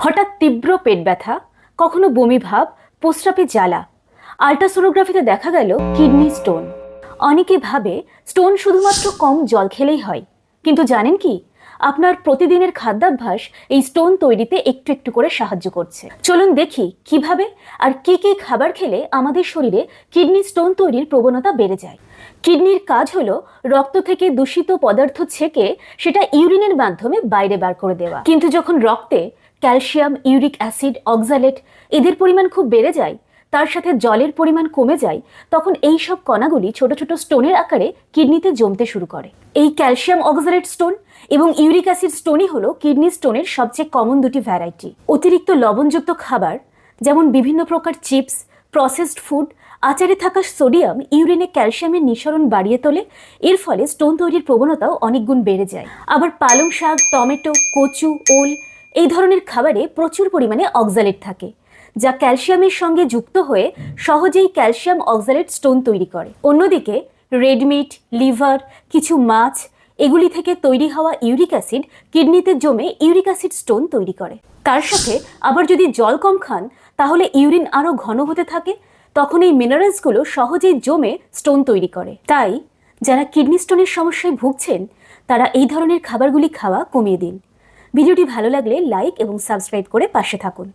হঠাৎ তীব্র পেট ব্যথা, কখনো বমি ভাব, প্রস্রাবে জ্বালা। আল্ট্রাসোনোগ্রাফিতে দেখা গেল কিডনি স্টোন। অনেকে ভাবে স্টোন শুধুমাত্র কম জল খেলেই হয়, কিন্তু জানেন কি, আপনার প্রতিদিনের খাদ্যাভ্যাস এই স্টোন তৈরিতে একটু একটু করে সাহায্য করছে। চলুন দেখি কিভাবে আর কি কি খাবার খেলে আমাদের শরীরে কিডনি স্টোন তৈরির প্রবণতা বেড়ে যায়। কিডনির কাজ হলো রক্ত থেকে দূষিত পদার্থ ছেঁকে সেটা ইউরিনের মাধ্যমে বাইরে বার করে দেওয়া। কিন্তু যখন রক্তে ক্যালসিয়াম, ইউরিক অ্যাসিড, অক্সালেট এদের পরিমাণ খুব বেড়ে যায়, তার সাথে জলের পরিমাণ কমে যায়, তখন এই সব কণাগুলি ছোট ছোট স্টোনের আকারে কিডনিতে জমতে শুরু করে। এই ক্যালসিয়াম অক্সালেট স্টোন এবং ইউরিক অ্যাসিড স্টোনই হলো কিডনি স্টোনের সবচেয়ে কমন দুটি ভ্যারাইটি। অতিরিক্ত লবণযুক্ত খাবার যেমন বিভিন্ন প্রকার চিপস, প্রসেসড ফুড, আচারে থাকা সোডিয়াম ইউরিনে ক্যালসিয়ামের নিঃসরণ বাড়িয়ে তোলে। এর ফলে স্টোন তৈরির প্রবণতাও অনেক গুণ বেড়ে যায়। আবার পালং শাক, টমেটো, কচু, ওল এই ধরনের খাবারে প্রচুর পরিমাণে অক্সালেট থাকে, যা ক্যালসিয়ামের সঙ্গে যুক্ত হয়ে সহজেই ক্যালসিয়াম অক্সালেট স্টোন তৈরি করে। অন্যদিকে রেড মিট, লিভার, কিছু মাছ এগুলি থেকে তৈরি হওয়া ইউরিক অ্যাসিড কিডনিতে জমে ইউরিক অ্যাসিড স্টোন তৈরি করে। তার সাথে আবার যদি জল কম খান, তাহলে ইউরিন আরও ঘন হতে থাকে, তখন এই মিনারেলসগুলো সহজেই জমে স্টোন তৈরি করে। তাই যারা কিডনি স্টোনের সমস্যায় ভুগছেন, তারা এই ধরনের খাবারগুলি খাওয়া কমিয়ে দিন। ভিডিওটি ভালো লাগলে লাইক এবং সাবস্ক্রাইব করে পাশে থাকুন।